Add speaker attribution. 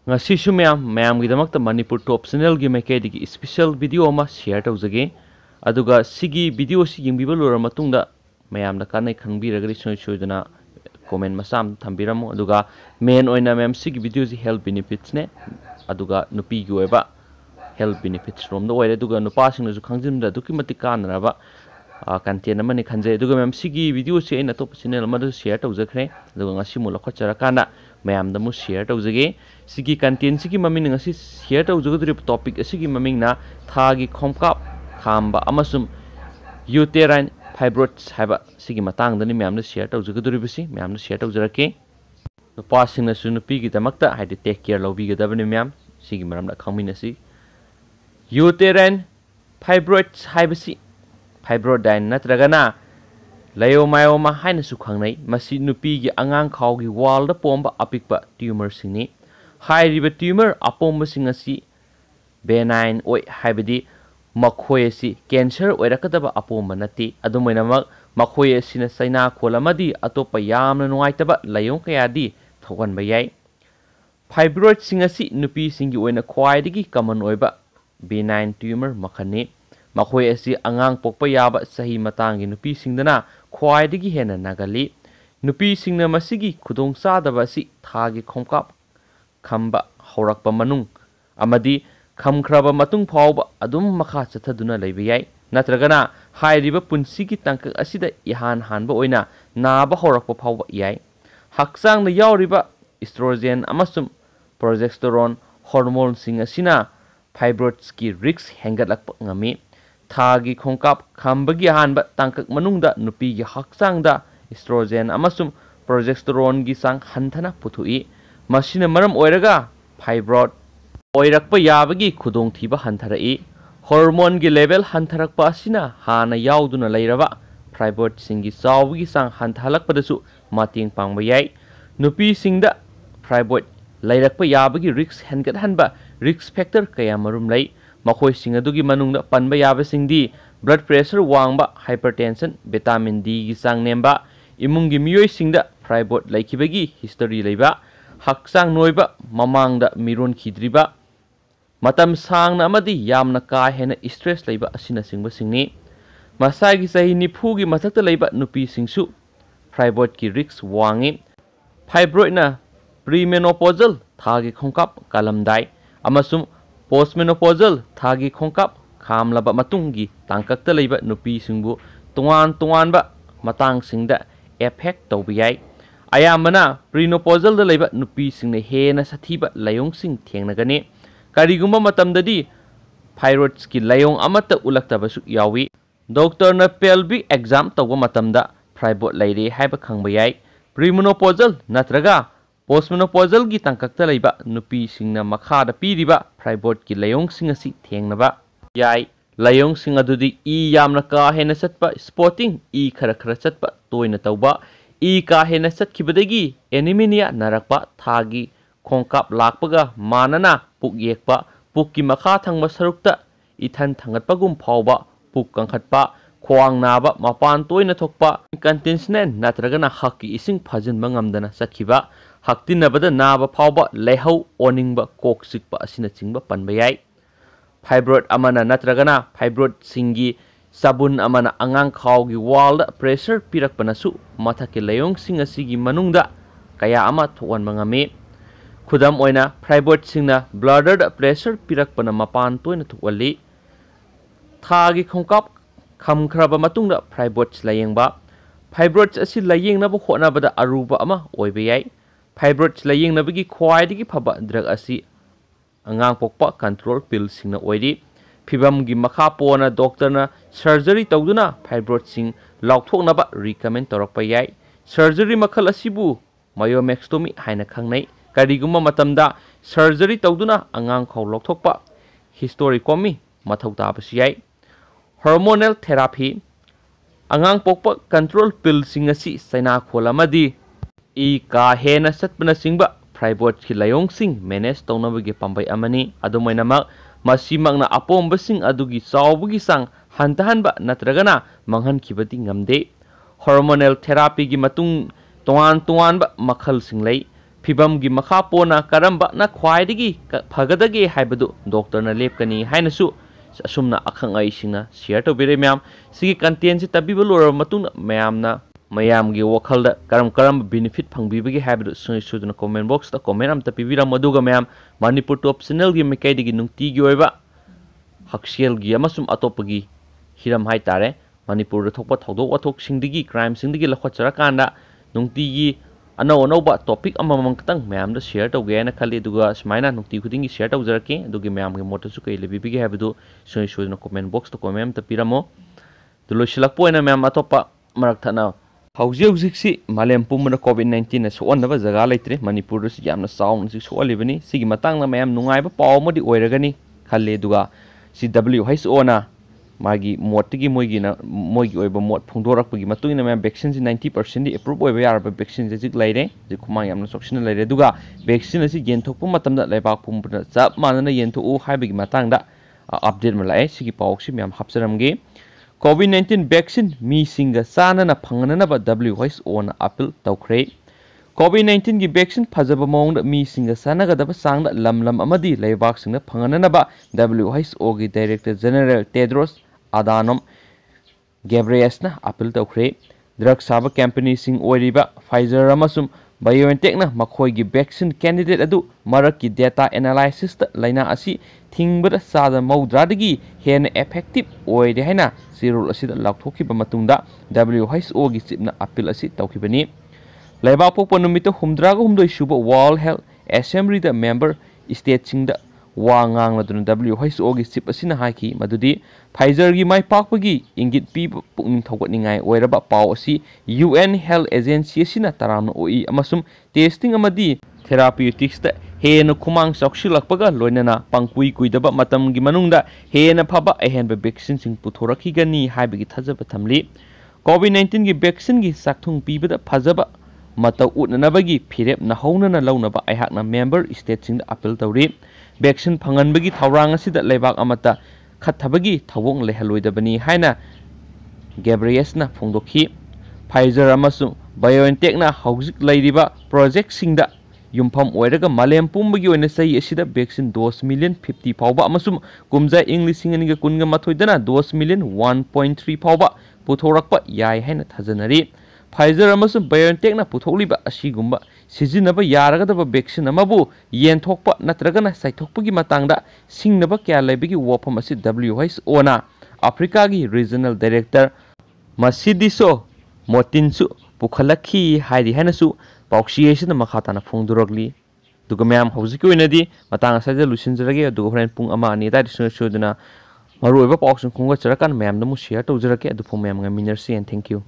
Speaker 1: ngasisu mayam gidamakta Manipur Top Channel gi maikedi gi special video ama share tawjage aduga sigi video si yingbiba lora matungda mayam da kanai khangbiragari soidana comment masam thambiramu aduga main oina mayam sigi video si health benefits ne aduga nupi gi oiba health benefits rom da oire aduga nupa sing ju khangjimda duki matik kanaraba content amani khanjai aduga mayam sigi video si aina top channel amadu share tawjakhre aduga ngasi mu lakhachara kana mayam da mu share tawjage sigi content sigi maming ngasi share tawjagdri topic sigi maming na thagi khomkap khamba amasum uterine fibroids haba sigi matang dani mayam na share tawjagdri bisi mayam na share tawjarake nupa sing na su nupi gi damakta haide take care lobi ga dabani mayam sigi maram na khangminasi uterine fibroids haibasi fibroidine natragana layoma haina su khangnai masi nupi gi angang khaw gi wall da pomba apikpa tumor singni hairiba tumor apomba singasi benign oi haibadi makhoi si cancer oirakadaba apomba nati adumainamak makhoi sina saina kholamadi atopa yamna nuaitaba layong kayadi thoganba yai fibroid singasi nupi singi oina khwaidigi common oiba benign tumor makhani makhoi asi angang pokpa yaba sahi matangi nupi singdana khwaidigi hena nagali nupi singna masigi khudong sadaba si thagi khomkap khamba horakpa manung amadi khamkhraba matung phawba adum makha chathaduna leiba yai natragana hairiba punsigi tangkak asida ihan hanba oina naba horakpa phawba yai haksang na yauriba estrogen amasum progesterone hormone sing asina fibroids ki risk hengatlakpa ngami thagi khongkap khambagi hanba tangkak manungda nupi gi haksangda estrogen amasum progesterone gi sang hanthana puthui masina maram oiraga fibroid oirakpa yabagi khudong thiba hanthara'i hormone gi level hantharakpa asina hana yauduna leiraba fibroid singi chawgi sang hanthalakpadasu mating pangba yai nupi singda fibroid leirakpa yabagi risk hengat hanba risk factor kaya marum lei makhoi singadugi manungda panba yaba singdi blood pressure wangba hypertension vitamin D gi sang nemba imungi miyoi singda fibroid laikibagi history leiba haksang noiba mamangda miron khidriba matam sangna amadi yamna ka hena stress leiba asina singba singni masagi sahi nifu gi mathakta leiba nupi singsu fibroid ki risk wangi fibroid na premenopausal thagi khongkap kalamdai amasum postmenopausal thagi khongkap khamlaba matungi tangkakta leiba nupi singbu tungan ba matang singda effect tawbiyai ayamana premenopausal da leiba nupi singne hena sathiba layong sing thengnagani karigumba matamdadi fibroids ki layong amata ulaktabasu yawi doctor na pelvic exam tawba matamda fibroid leire haiba khangba yai premenopausal natraga postmenopausal gi tangkakta leiba nupi singna makhada piriba fibroid ki layong sing asi thengnaba yai layong sing adudi e yamna ka hena satpa spotting e khara satpa toina tawba e ka hena satkibadagi anemia narakpa thagi khongkap lakpaga manana puk yekpa pukki makha thangba sarukta ithan thangatpagum phawba puk kangkhatpa khwang naba mapan toina thokpa incontinence natragana hakki ising phajinba ngamdana sakhiba haktinabada naba phawba lehau oningba kok sikpa asina chingba panba yai fibroid amana natragana fibroid singi sabun amana angang khawgi wall da pressure pirakpanasu mathaki layong sing asigi manungda kaya ama thowan mangame khudam oina fibroid singna bladder da pressure pirakpana mapan toina thuwali thagi khongkap khamkhraba matungda fibroids layengba fibroids asi layengnaba khonabada aruba ama oiba yai fibroids layengnabagi khwaidigi phaba drug asi angang pokpa control pill singna oiri phibam gi makha pona doctor na surgery tawduna fibroids sing laukthoknaba recommend torakpa yai surgery makhal asibu myomectomy haina khangnai karigumma matamda surgery tawduna angang khaw laukthokpa hysterectomy mathau tabasi yai hormonal therapy angang pokpa control pill sing asi saina kholamadi e ka hena satpana singba fibroid ki layong sing manage tawnabagi pambai amani adumainamak masimakna apomba sing adugi chawbugi sang hantahanba natragana manghan khibati ngamde hormonal therapy gi matung tongan ba makhal singlei फिबमगी मखा पोना करम्बना ख्वाइदगी फगदगे हाइबदु डॉक्टरना लेपकनी हाइनसु असुमना अखंग आइसिंगना share तौबिरे ma'am सिगी content से तबिब लोर मतुंग मैमना मयामगी वखलदा करम benefit फंगबिबगी हाइबदु सुना comment box दा comment अमता पिबिराम मदुगा मैम मणिपुर टॉप चैनल गी मेकैदगी नुंगतीगी ओइबा हक्सेलगी अमसुम अतोपगी हिरम हाइ तारे मणिपुर थोपा थौदोक वाथोकसिंगदगी क्राइमसिंगदगी लखोचरकांदा नुंगतीगी अनौ अनौबा टॉपिक अममम खतंग मैम दा शेयर तौगेना खल्ली दुगा सुमाइना नुंगती खुदिंगी शेयर तौजरके दुगी मैम गे मोटसु कै लेबिबिगे हाइबदु सोना कमेंट बॉक्स दा कमेंट अमता पिरामो दुलोसिलकपोइना मैम अतोपा मरक थना हौजिक मालेम पुमना कोविड-19 ना सोअनबा जगह लेत्रे मणिपुर से यामना साउन से सोअलिबनी सिगी मतंगना मैम नुंगाइबा पाव मदि ओइरगनी खल्ले दुगा सी WHO ना मागी मोटगी मोगी ओइबा मोट फुंदोरकपगी मतुइना मैम वैक्सीन से 90% दि अप्रूव ओइबा यारबा वैक्सीन जे जिक लाइरे जे खुमांग यामना सोक्सिन लाइरे दुगा वैक्सीन असि येनथोकपु मतमदा लेबाक पुमपुना चप मानना येनथोउ हाइबगी मतंगदा अपडेट मलाए सिगी पावक्सि मैम हापसरमगे कोविड-19 वैक्सीन मी सिंगा सानना फंगननबा WHO ना अपील तौख्रे कोविड-19 की वैक्सीन फजब मौंग मी सिंगा सानगदब सांगदा लम अमदी लेबाक सिंगा फंगननबा WHO की डायरेक्टर जनरल टेड्रोस अदानोम गैब्रियसना अपील तौख्रे ड्रग साब कंपनी सिंग ओरिबा फाइजर अमसुम बायोएनटेक ना मखोई की वैक्सीन कैंडिडेट अदु मरक की डेटा एनालिसिस लाइना असी थिंगबदा सादा मौद्रादगी हेन इफेक्टिव ओइदे हैना सिरोल असिदा लाउथोखिबा मतुंगदा WHO की चिपना अपील असी तौखिबनी लेबाक पोकपा नुमितो हुमद्रागा हुमदोई सुबा वर्ल्ड हेल्थ असेंबली दा मेंबर स्टेट सिंग दा वांगांग लदुना WHO की चिप असिना हाकी मदुदी फाइजर की माइ पाकपगी इंगित पी पुकनिंग थौगतनिंगाई ओइरबा पाव असि UN हेल्थ एजेंसी असिना तरामना ओई अमसुम टेस्टिंग अमदी थेराप्यूटिक्स दा हेन खुमांग सौक्सिलकपगा लोइनना पंकुई कुइदबा मतमगी मनुंगदा हेन फबा अहेनबा वैक्सीन सिंग पुथोरखिगनी हाइबगी थजबा थमली कोविड-19 की वैक्सीन की साक्थुंग पीबदा फजबा मतौ उटनबगी फिरेप नहौनना लौनबा अहाकना मेंबर स्टेट सिंग अपील तौरी वैक्सीन फंगनबगी थौरांग असिदा लेबाक अमता खत्थबगी थवोंग लेहलोइदबनी हाइना गैब्रियसना फोंदोखी फाइजर अमसुं बायोएनटेकना हौजिक लैरिबा प्रोजेक्ट सिंगदा युमफम ओइरगा मालेम पुंबगी ओइना सही असिदा वैक्सीन डोज मिलियन 50 फावबा अमसुं कुमजा इंग्लिश सिंगनिगा कुनगा मथोइदना डोज मिलियन 1.3 फावबा पुथोरकपा याय हाइना थजनरी फाइजर अमसुं बायोएनटेकना पुथोलिबा असिगुंबा सिजिनबा यारगदबा वैक्सीन अमबु येनथोकपा नत्रगना साइथोकपगी मतंगदा सिंगनबा क्या लेबगी वफम असि WHO ना अफ्रीका की रीजनल डायरेक्टर मसिदिसो मोटिनसु पुखलखी हाइरि हैनसु पाउक्सियेसन मखाताना फोंदुरगली दुगा मैम हौजिकी ओइनदी मतंग साइजा लुसिनजरगे दुगा होरेन पुंग अमा अनि दाइ सोदना मरुओइबा पाउक्सन खुंगा चरकान मैम नमु शेयर तौजरके अदुफो मैम गा मिनरसी एंड थैंक यू।